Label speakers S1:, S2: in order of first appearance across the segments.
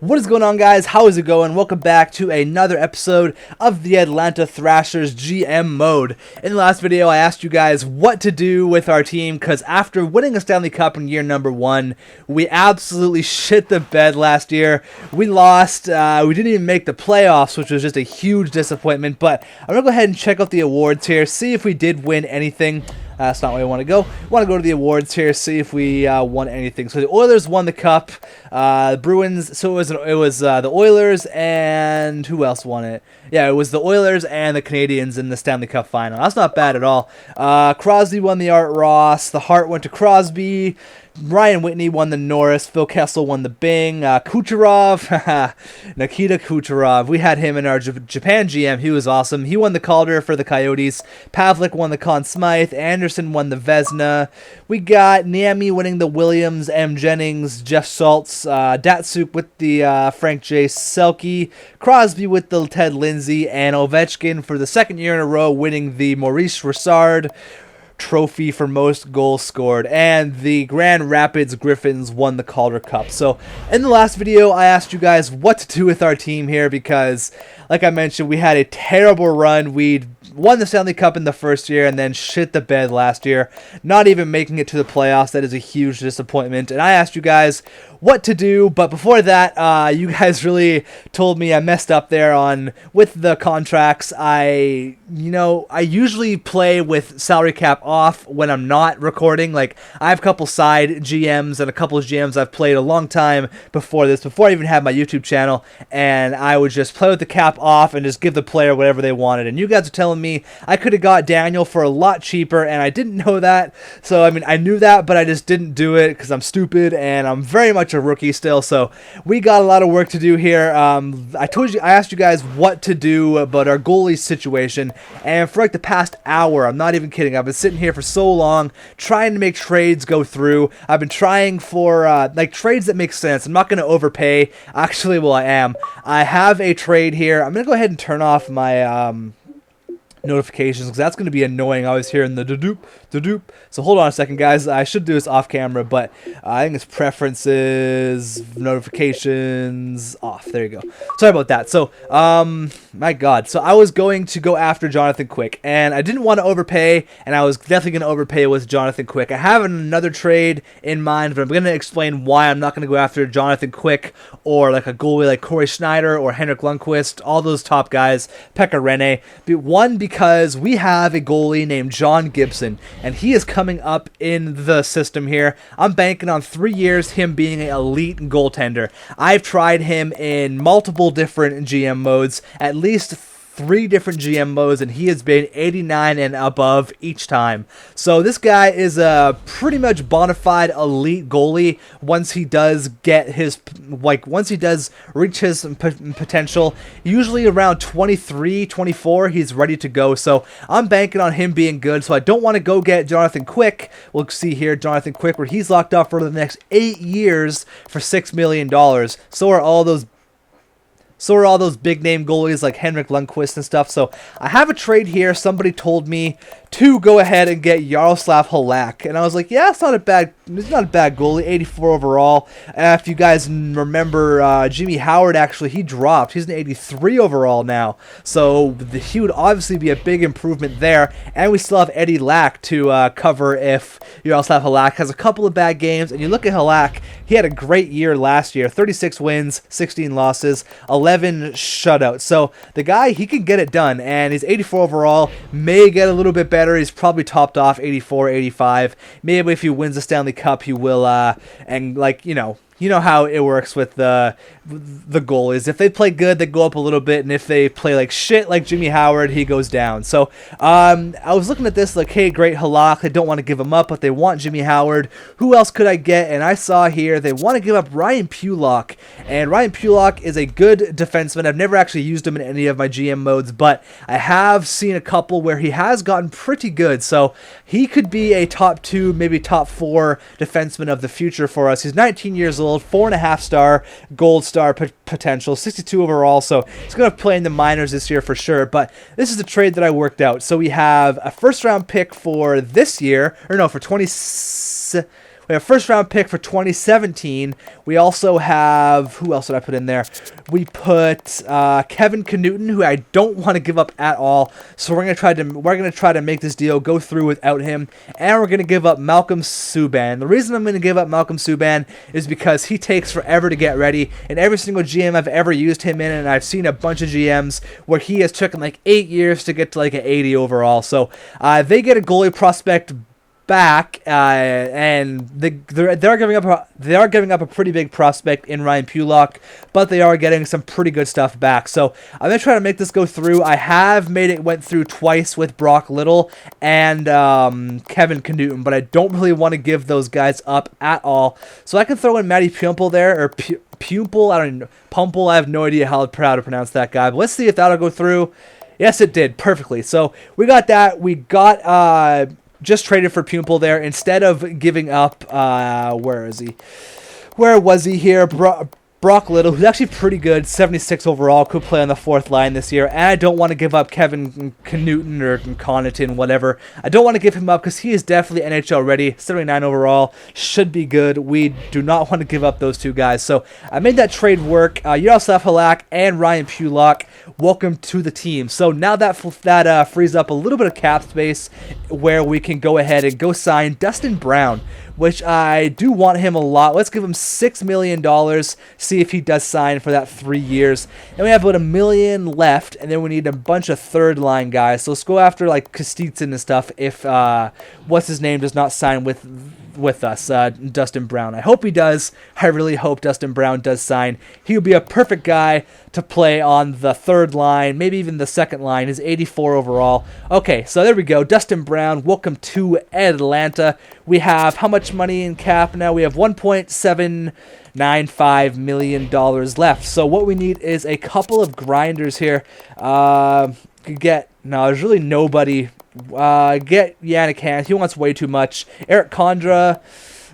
S1: What is going on, guys? How is it going? Welcome back to another episode of the Atlanta Thrashers GM mode. In the last video, I asked you guys what to do with our team because after winning a Stanley Cup in year number 1, we absolutely shit the bed last year. We lost. We didn't even make the playoffs, which was just a huge disappointment. But I'm going to go ahead and check out the awards here, see if we did win anything. That's not where I want to go. I want to go to the awards here, see if we won anything. So the Oilers won the cup. The Bruins. So it was the Oilers and who else won it? Yeah, it was the Oilers and the Canadiens in the Stanley Cup final. That's not bad at all. Crosby won the Art Ross. The Hart went to Crosby. Ryan Whitney won the Norris. Phil Kessel won the Bing. Kucherov, Nikita Kucherov. We had him in our Japan GM. He was awesome. He won the Calder for the Coyotes. Pavlik won the Conn Smythe. Anderson won the Vezina. We got Niemi winning the Williams. M. Jennings. Jeff Saltz. Datsuk with the Frank J. Selke. Crosby with the Ted Lindsay. And Ovechkin for the second year in a row winning the Maurice Richard trophy for most goals scored, and the Grand Rapids Griffins won the Calder Cup. So in the last video, I asked you guys what to do with our team here because, like I mentioned, we had a terrible run. We won the Stanley Cup in the first year and then shit the bed last year, not even making it to the playoffs. That is a huge disappointment, and I asked you guys what to do, but before that, you guys really told me I messed up there with the contracts. I usually play with salary cap off when I'm not recording. Like, I have a couple side GMs and a couple of GMs I've played a long time before this, before I even had my YouTube channel, and I would just play with the cap off and just give the player whatever they wanted. And you guys are telling me I could have got Daniel for a lot cheaper, and I didn't know that. So, I mean, I knew that, but I just didn't do it because I'm stupid, and I'm very much a rookie still. So, we got a lot of work to do here. I asked you guys what to do about our goalie situation, and for like the past hour, I'm not even kidding, I've been sitting here for so long trying to make trades go through. I've been trying for like trades that make sense. I'm not going to overpay. Actually, well, I am. I have a trade here. I'm going to go ahead and turn off my notifications because that's going to be annoying. I was hearing the da-doop. So hold on a second, guys. I should do this off camera, but I think it's preferences, notifications, off. There you go. Sorry about that. So, my God. So I was going to go after Jonathan Quick, and I didn't want to overpay, and I was definitely going to overpay with Jonathan Quick. I have another trade in mind, but I'm going to explain why I'm not going to go after Jonathan Quick or like a goalie like Corey Schneider or Henrik Lundqvist, all those top guys, Pekka Rinne. Because we have a goalie named John Gibson, and he is coming up in the system here. I'm banking on 3 years, him being an elite goaltender. I've tried him in multiple different GM modes, at least 3 different GM modes, and he has been 89 and above each time. So this guy is a pretty much bona fide elite goalie once he does reach his potential. Usually around 23, 24, he's ready to go. So I'm banking on him being good. So I don't want to go get Jonathan Quick. We'll see here, Jonathan Quick, where he's locked up for the next 8 years for $6 million. So are all those big name goalies like Henrik Lundqvist and stuff. So I have a trade here. Somebody told me to go ahead and get Yaroslav Halak, and I was like, yeah, it's not a bad goalie, 84 overall. If you guys remember, Jimmy Howard, actually, he dropped. He's an 83 overall now. So he would obviously be a big improvement there. And we still have Eddie Lack to cover if Yaroslav Halak has a couple of bad games. And you look at Halak, he had a great year last year, 36 wins, 16 losses, 11 shutouts. So the guy, he can get it done, and he's 84 overall, may get a little bit better. He's probably topped off 84, 85. Maybe if he wins the Stanley Cup, he will, and like, you know how it works with the goalies. If they play good, they go up a little bit, and if they play like shit like Jimmy Howard, he goes down. So I was looking at this like, hey, great, Halak. They don't want to give him up, but they want Jimmy Howard. Who else could I get? And I saw here they want to give up Ryan Pulock, and Ryan Pulock is a good defenseman. I've never actually used him in any of my GM modes, but I have seen a couple where he has gotten pretty good. So he could be a top 2, maybe top 4 defenseman of the future for us. He's 19 years old. 4.5 star gold star potential, 62 overall, so he's going to play in the minors this year for sure. But this is the trade that I worked out. So we have a first round pick for this year, or no, for We have first round pick for 2017. We also have, who else did I put in there? We put Kevin Knutson, who I don't want to give up at all. So we're gonna try to make this deal go through without him, and we're gonna give up Malcolm Subban. The reason I'm gonna give up Malcolm Subban is because he takes forever to get ready, and every single GM I've ever used him in, and I've seen a bunch of GMs where he has taken like 8 years to get to like an 80 overall. So they get a goalie prospect back, and they are giving up a pretty big prospect in Ryan Pulock, but they are getting some pretty good stuff back. So I'm gonna try to make this go through. I have went through twice with Brock Little and Kevin Knutson, but I don't really want to give those guys up at all. So I can throw in Matty Pumple there, or Pumple. I don't know, Pumple. I have no idea how to pronounce that guy. But let's see if that'll go through. Yes, it did perfectly. So we got that. We got just traded for Pumple there instead of giving up, where is he? Where was he here? Brock Little, who's actually pretty good, 76 overall, could play on the fourth line this year. And I don't want to give up Kevin Knutson or Connaughton, whatever. I don't want to give him up because he is definitely NHL ready. 79 overall, should be good. We do not want to give up those two guys. So I made that trade work. Yaroslav Halak and Ryan Pulock, welcome to the team. So now that frees up a little bit of cap space where we can go ahead and go sign Dustin Brown, which I do want him a lot. Let's give him $6 million, see if he does sign for that 3 years. And we have about $1 million left, and then we need a bunch of third-line guys. So let's go after like Kostitsin and stuff if what's-his-name does not sign with us, Dustin Brown. I hope he does. I really hope Dustin Brown does sign. He would be a perfect guy to play on the third line, maybe even the second line. He's 84 overall. Okay, so there we go. Dustin Brown, welcome to Atlanta. We have how much money in cap now? We have $1.795 million left. So what we need is a couple of grinders here. There's really nobody. Get Yannick Hans. He wants way too much. Eric Condra,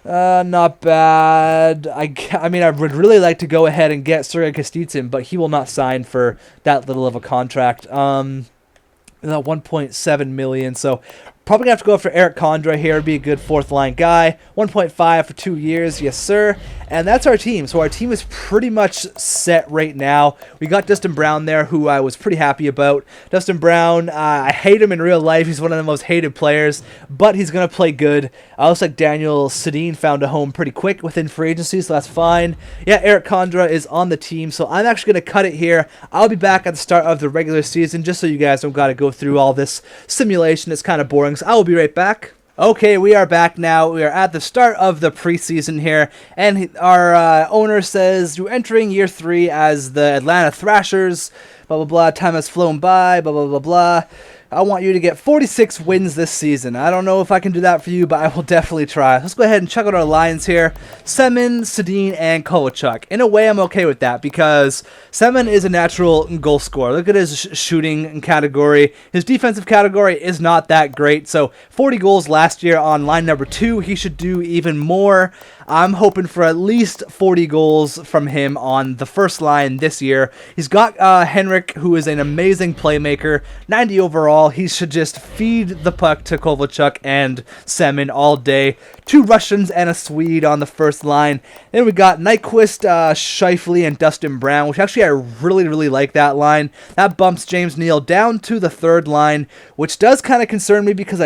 S1: not bad. I mean, I would really like to go ahead and get Sergei Kostitsin, but he will not sign for that little of a contract. 1.7 million. So probably gonna have to go after Eric Condra here. Be a good fourth line guy. 1.5 for 2 years, yes sir. And that's our team. So our team is pretty much set right now. We got Dustin Brown there, who I was pretty happy about. Dustin Brown, I hate him in real life. He's one of the most hated players, but he's gonna play good. Looks like Daniel Sedin found a home pretty quick within free agency, so that's fine. Yeah, Eric Condra is on the team, so I'm actually gonna cut it here. I'll be back at the start of the regular season, just so you guys don't gotta go through all this simulation. It's kind of boring. So I will be right back. Okay, we are back now. We are at the start of the preseason here, and our owner says you're entering year 3 as the Atlanta Thrashers, blah, blah, blah. Time has flown by, blah, blah, blah, blah. I want you to get 46 wins this season. I don't know if I can do that for you, but I will definitely try. Let's go ahead and check out our lines here. Semin, Sedin, and Kovalchuk. In a way, I'm okay with that because Semin is a natural goal scorer. Look at his shooting category. His defensive category is not that great. So 40 goals last year on line number 2. He should do even more. I'm hoping for at least 40 goals from him on the first line this year. He's got Henrik, who is an amazing playmaker, 90 overall. He should just feed the puck to Kovalchuk and Semin all day. 2 Russians and a Swede on the first line. Then we got Nyquist, Scheifele, and Dustin Brown, which actually I really, really like that line. That bumps James Neal down to the third line, which does kind of concern me because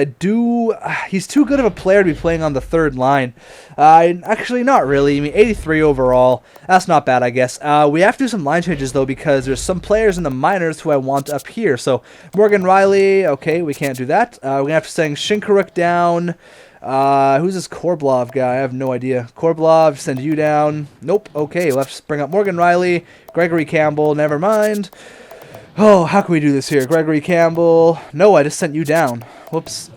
S1: he's too good of a player to be playing on the third line. Actually, not really. I mean, 83 overall. That's not bad, I guess. We have to do some line changes, though, because there's some players in the minors who I want up here. So, Morgan Riley. Okay, we can't do that. We're going to have to send Shinkaruk down. Who's this Korblov guy? I have no idea. Korblov, send you down. Nope. Okay, we'll have to bring up Morgan Riley. Gregory Campbell. Never mind. Oh, how can we do this here? Gregory Campbell. No, I just sent you down. Whoops.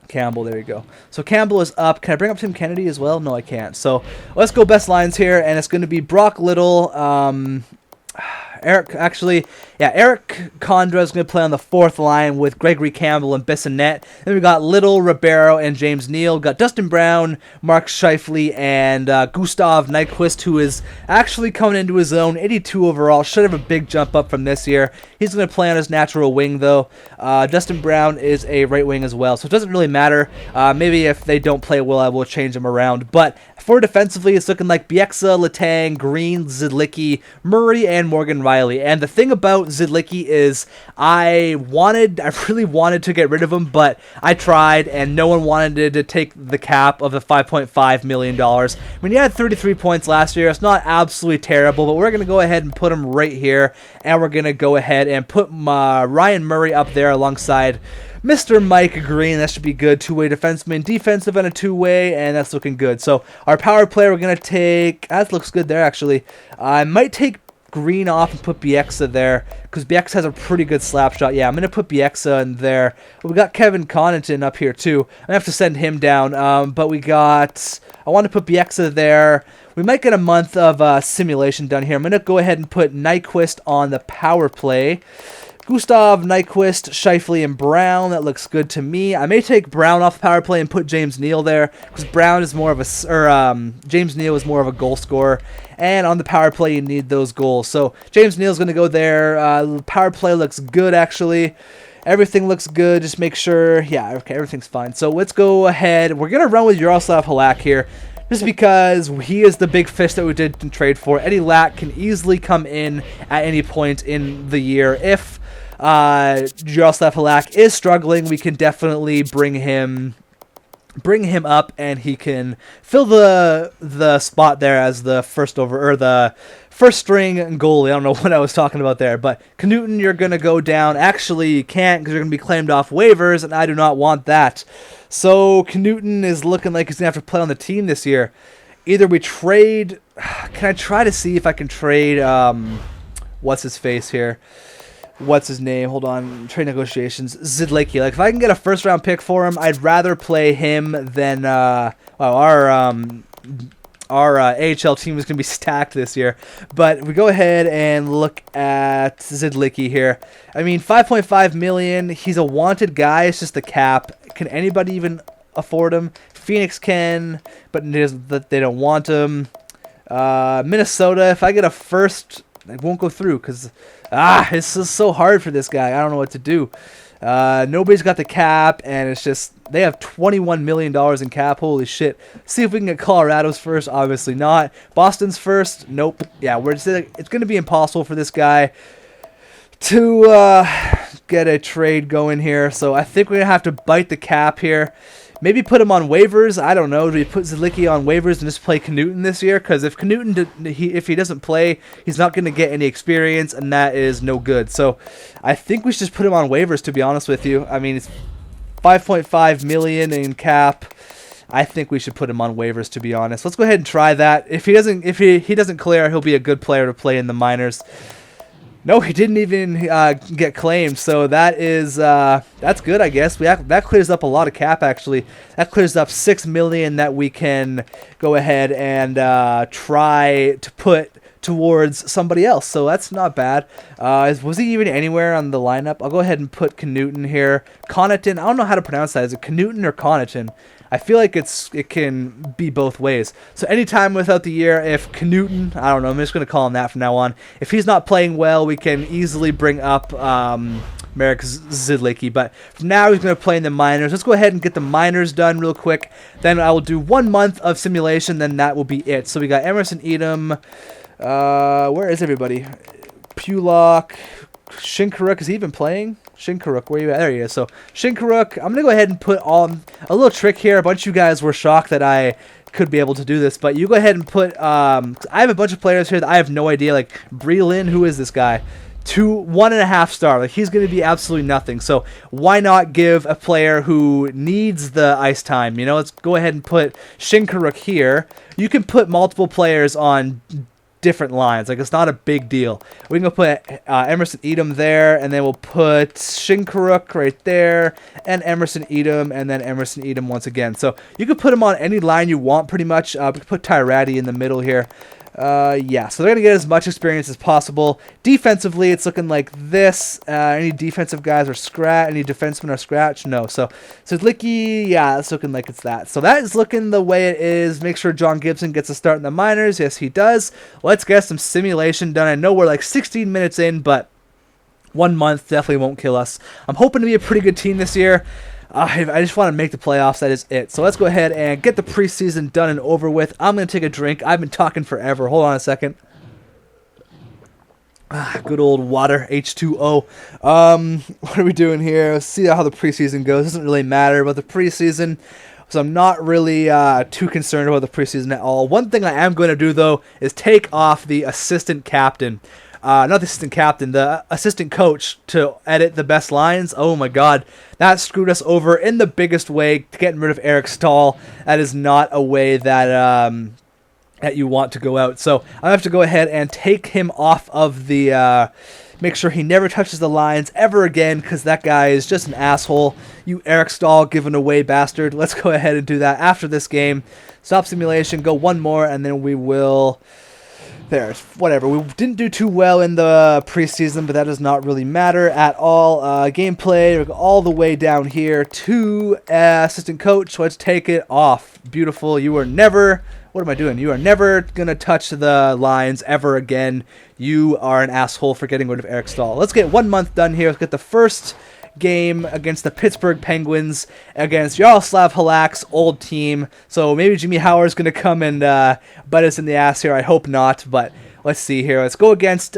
S1: Campbell, there you go. So Campbell is up. Can I bring up Tim Kennedy as well? No, I can't. So let's go best lines here, and it's going to be Brock Little, Eric, actually, yeah, Eric Condra is going to play on the fourth line with Gregory Campbell and Bissonnette. Then we got Little, Ribeiro, and James Neal. Got Dustin Brown, Mark Scheifele, and Gustav Nyquist, who is actually coming into his own. 82 overall. Should have a big jump up from this year. He's going to play on his natural wing, though. Dustin Brown is a right wing as well, so it doesn't really matter. Maybe if they don't play well, I will change them around. But for defensively, it's looking like Bieksa, Letang, Green, Zidlicki, Murray, and Morgan Riley. And the thing about Zidlicki is I really wanted to get rid of him, but I tried, and no one wanted to take the cap of the $5.5 million. I mean, he had 33 points last year. It's not absolutely terrible, but we're going to go ahead and put him right here, and we're going to go ahead and put Ryan Murray up there alongside Mr. Mike Green. That should be good. Two-way defenseman, defensive, and a two-way, and that's looking good. So our power play, we're going to take... That looks good there, actually. I might take Green off and put Bieksa there, because Bieksa has a pretty good slap shot. Yeah, I'm going to put Bieksa in there. We got Kevin Connaughton up here, too. I'm going to have to send him down, but we got... I want to put Bieksa there. We might get a month of simulation done here. I'm going to go ahead and put Nyquist on the power play. Gustav, Nyquist, Scheifele, and Brown. That looks good to me. I may take Brown off the power play and put James Neal there, because Brown is more of James Neal is more of a goal scorer, and on the power play you need those goals. So James Neal's going to go there. Power play looks good, actually. Everything looks good. Just make sure, yeah, okay, everything's fine. So let's go ahead. We're going to run with Yaroslav Halak here, just because he is the big fish that we didn't trade for. Eddie Lack can easily come in at any point in the year. If Jaroslav Halak is struggling, we can definitely bring him up, and he can fill the spot there as the first string goalie. I don't know what I was talking about there, but Knutson, you're going to go down. Actually, you can't, because you're going to be claimed off waivers, and I do not want that. So Knutson is looking like he's going to have to play on the team this year. Either we trade... Can I try to see if I can trade... what's his face here? What's his name? Hold on. Trade negotiations. Zidlicki. Like, if I can get a first-round pick for him, I'd rather play him than... our AHL team is going to be stacked this year. But we go ahead and look at Zidlicki here. I mean, $5.5 million. He's a wanted guy. It's just the cap. Can anybody even afford him? Phoenix can, but they don't want him. Minnesota, if I get a first, it won't go through because it's just so hard for this guy. I don't know what to do. Nobody's got the cap, and it's just they have $21 million in cap. Holy shit. See if we can get Colorado's first. Obviously not. Boston's first. Nope. Yeah, it's going to be impossible for this guy to get a trade going here. So I think we're going to have to bite the cap here. Maybe put him on waivers. I don't know. Do we put Zidlicki on waivers and just play Knutson this year? Because if Knutson, if he doesn't play, he's not going to get any experience, and that is no good. So I think we should just put him on waivers, to be honest with you. I mean, it's $5.5 million in cap. I think we should put him on waivers, to be honest. Let's go ahead and try that. If he doesn't clear, he'll be a good player to play in the minors. No, he didn't even get claimed, so that is that's good, I guess. That clears up a lot of cap, actually. That clears up $6 million that we can go ahead and try to put towards somebody else, so that's not bad. Was he even anywhere on the lineup? I'll go ahead and put Knutson here. Connaughton, I don't know how to pronounce that. Is it Knutson or Connaughton? I feel like it can be both ways. So anytime without the year, if Knutson, I don't know, I'm just going to call him that from now on. If he's not playing well, we can easily bring up Marek Zidlicki. But from now, he's going to play in the minors. Let's go ahead and get the minors done real quick. Then I will do 1 month of simulation. Then that will be it. So we got Emerson Edom. Where is everybody? Pulak. Shinkaruk, is he even playing? Shinkaruk, where are you at? There he is. So, Shinkaruk, I'm going to go ahead and put on a little trick here. A bunch of you guys were shocked that I could be able to do this, but you go ahead and put, I have a bunch of players here that I have no idea, like, Breelin, who is this guy? 1.5 star. Like, he's going to be absolutely nothing. So, why not give a player who needs the ice time? You know, let's go ahead and put Shinkaruk here. You can put multiple players on different lines. Like, it's not a big deal. We can go put Emerson Edom there, and then we'll put Shinkaruk right there, and Emerson Edom, and then Emerson Edom once again. So you can put him on any line you want, pretty much. We can put Tyrati in the middle here. Yeah, so they're going to get as much experience as possible. Defensively, it's looking like this. Any defensive guys are scratch? Any defensemen are scratch? No. So Licky, yeah, it's looking like it's that. So that is looking the way it is. Make sure John Gibson gets a start in the minors. Yes, he does. Let's get some simulation done. I know we're like 16 minutes in, but 1 month definitely won't kill us. I'm hoping to be a pretty good team this year. I just want to make the playoffs. That is it. So let's go ahead and get the preseason done and over with. I'm going to take a drink. I've been talking forever. Hold on a second. Good old water, H2O. What are we doing here? Let's see how the preseason goes. It doesn't really matter about the preseason, so I'm not really too concerned about the preseason at all. One thing I am going to do, though, is take off the assistant captain. Not the assistant captain, the assistant coach to edit the best lines. Oh my god, that screwed us over in the biggest way, getting rid of Eric Stahl. That is not a way that that you want to go out. So I have to go ahead and take him off of the, make sure he never touches the lines ever again, because that guy is just an asshole. You Eric Stahl given away bastard. Let's go ahead and do that after this game. Stop simulation, go one more, and then we will... There, whatever. We didn't do too well in the preseason, but that does not really matter at all. Gameplay, we go all the way down here to assistant coach. Let's take it off. Beautiful. You are never... What am I doing? You are never going to touch the lines ever again. You are an asshole for getting rid of Eric Stahl. Let's get 1 month done here. Let's get the first game against the Pittsburgh Penguins against Yaroslav Halak's old team. So maybe Jimmy Howard's going to come and bite us in the ass here. I hope not, but let's see here. Let's go against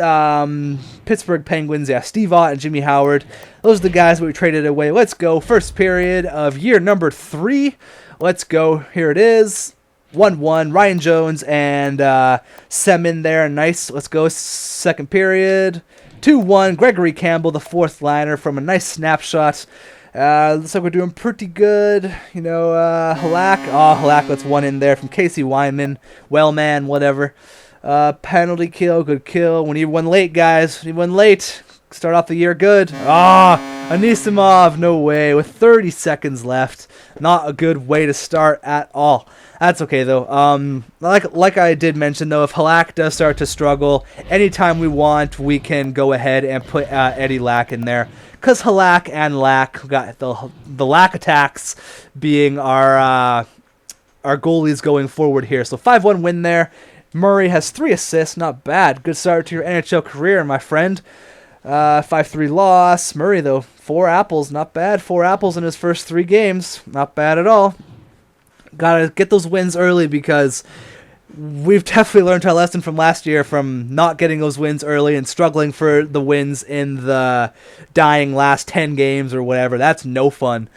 S1: Pittsburgh Penguins. Yeah, Steve Ott and Jimmy Howard. Those are the guys that we traded away. Let's go. First period of year number 3. Let's go. Here it is. 1-1. Ryan Jones and Semin there. Nice. Let's go. Second period. 2-1, Gregory Campbell, the fourth liner from a nice snapshot. Looks like we're doing pretty good. You know, Halak. Oh, Halak lets one in there from Casey Wyman. Well, man, whatever. Penalty kill, good kill. We need one late, guys. We need one late. Start off the year good. Anisimov, no way. With 30 seconds left. Not a good way to start at all. That's okay, though. Like I did mention, though, if Halak does start to struggle, anytime we want, we can go ahead and put Eddie Lack in there. Because Halak and Lack got the Lack attacks being our goalies going forward here. So 5-1 win there. Murray has 3 assists. Not bad. Good start to your NHL career, my friend. 5-3 loss. Murray, though, 4 apples. Not bad. 4 apples in his first 3 games. Not bad at all. Gotta get those wins early, because we've definitely learned our lesson from last year from not getting those wins early and struggling for the wins in the dying last 10 games or whatever. That's no fun.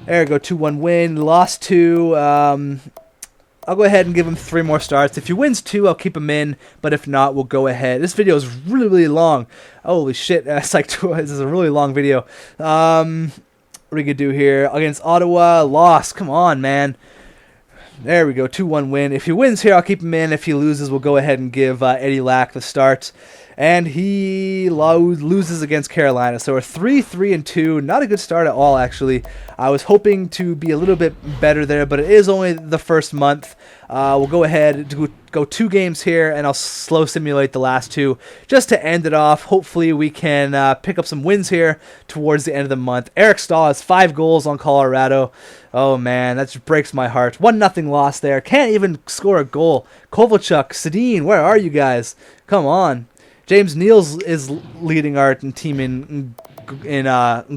S1: There we go, 2-1 win. Lost 2. I'll go ahead and give him 3 more starts. If he wins 2, I'll keep him in, but if not, we'll go ahead. This video is really, really long. Holy shit, it's like this is a really long video. What are we gonna do here? Against Ottawa, loss. Come on, man. There we go, 2-1 win. If he wins here, I'll keep him in. If he loses, we'll go ahead and give Eddie Lack the start. And he loses against Carolina. So we're 3-3-2. Not a good start at all, actually. I was hoping to be a little bit better there, but it is only the first month. We'll go ahead and go 2 games here, and I'll slow simulate the last 2 just to end it off. Hopefully we can pick up some wins here towards the end of the month. Eric Stahl has 5 goals on Colorado. Oh, man, that just breaks my heart. 1-0 loss there. Can't even score a goal. Kovalchuk, Sedin, where are you guys? Come on. James Neals is leading our team in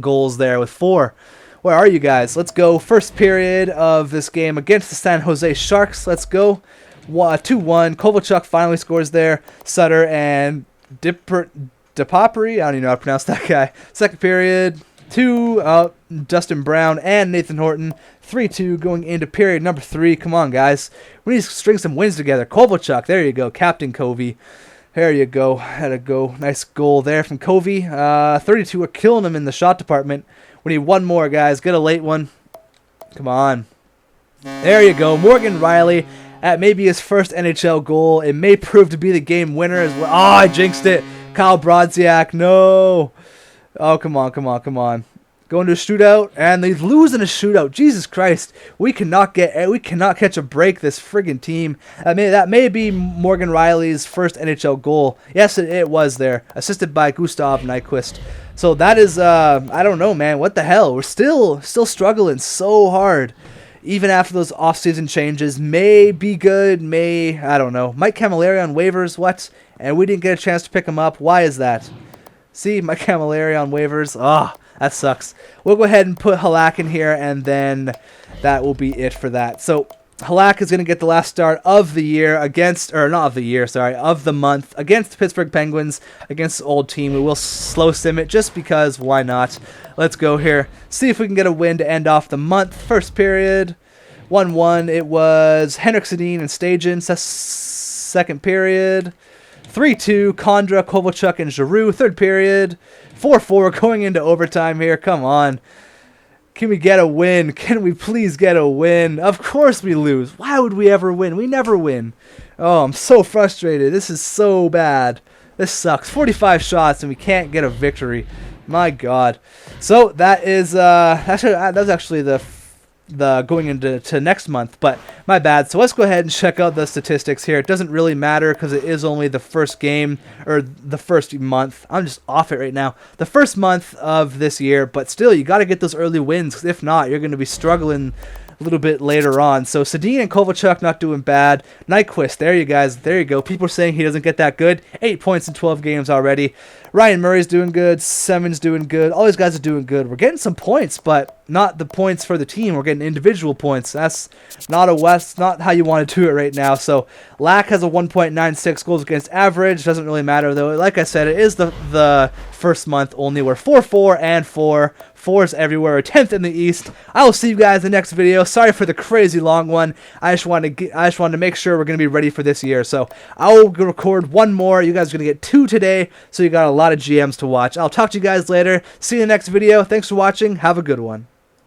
S1: goals there with 4. Where are you guys? Let's go. First period of this game against the San Jose Sharks. Let's go. 2-1. Kovalchuk finally scores there. Sutter and Depapri. I don't even know how to pronounce that guy. Second period. 2. Dustin Brown and Nathan Horton. 3-2 going into period number 3. Come on, guys. We need to string some wins together. Kovalchuk. There you go. Captain Covey. There you go. Had to go. Nice goal there from Covey. 32 are killing him in the shot department. We need 1 more, guys. Get a late one. Come on. There you go. Morgan Riley at maybe his first NHL goal. It may prove to be the game winner as well. Oh, I jinxed it. Kyle Brodziak. No. Oh, come on, come on, come on. Going to a shootout, and they lose in a shootout. Jesus Christ, we cannot catch a break. This friggin' team. That may be Morgan Riley's first NHL goal. Yes, it was there, assisted by Gustav Nyquist. So that is, I don't know, man. What the hell? We're still struggling so hard, even after those offseason changes. May be good, I don't know. Mike Camilleri on waivers, what? And we didn't get a chance to pick him up. Why is that? See, Mike Camilleri on waivers. That sucks. We'll go ahead and put Halak in here, and then that will be it for that. So Halak is going to get the last start of the year of the month against the Pittsburgh Penguins, against the old team. We will slow sim it just because, why not? Let's go here. See if we can get a win to end off the month. First period, 1-1. It was Henrik Sedin and Stajan. Second period, 3-2, Kondra, Kovalchuk, and Giroux. Third period, 4-4, going into overtime here. Come on. Can we get a win? Can we please get a win? Of course we lose. Why would we ever win? We never win. Oh, I'm so frustrated. This is so bad. This sucks. 45 shots, and we can't get a victory. My God. So that is that's actually the going into next month, but my bad. So let's go ahead and check out the statistics here. It doesn't really matter because it is only the first game, or the first month. I'm just off it right now. The first month of this year, but still, you got to get those early wins, because if not, you're going to be struggling a little bit later on. So Sedin and Kovalchuk not doing bad. Nyquist, there you go. People are saying he doesn't get that good. 8 points in 12 games already. Ryan Murray's doing good. Simmons doing good. All these guys are doing good. We're getting some points, but not the points for the team. We're getting individual points. That's not how you want to do it right now. So Lack has a 1.96 goals against average. Doesn't really matter though. Like I said, it is the first month only. We're 4-4 and 4. 4s everywhere. We're 10th in the East. I will see you guys in the next video. Sorry for the crazy long one. I just wanted to make sure we're going to be ready for this year. So I will record one more. You guys are going to get 2 today. So you got a lot of GMs to watch. I'll talk to you guys later. See you in the next video. Thanks for watching. Have a good one.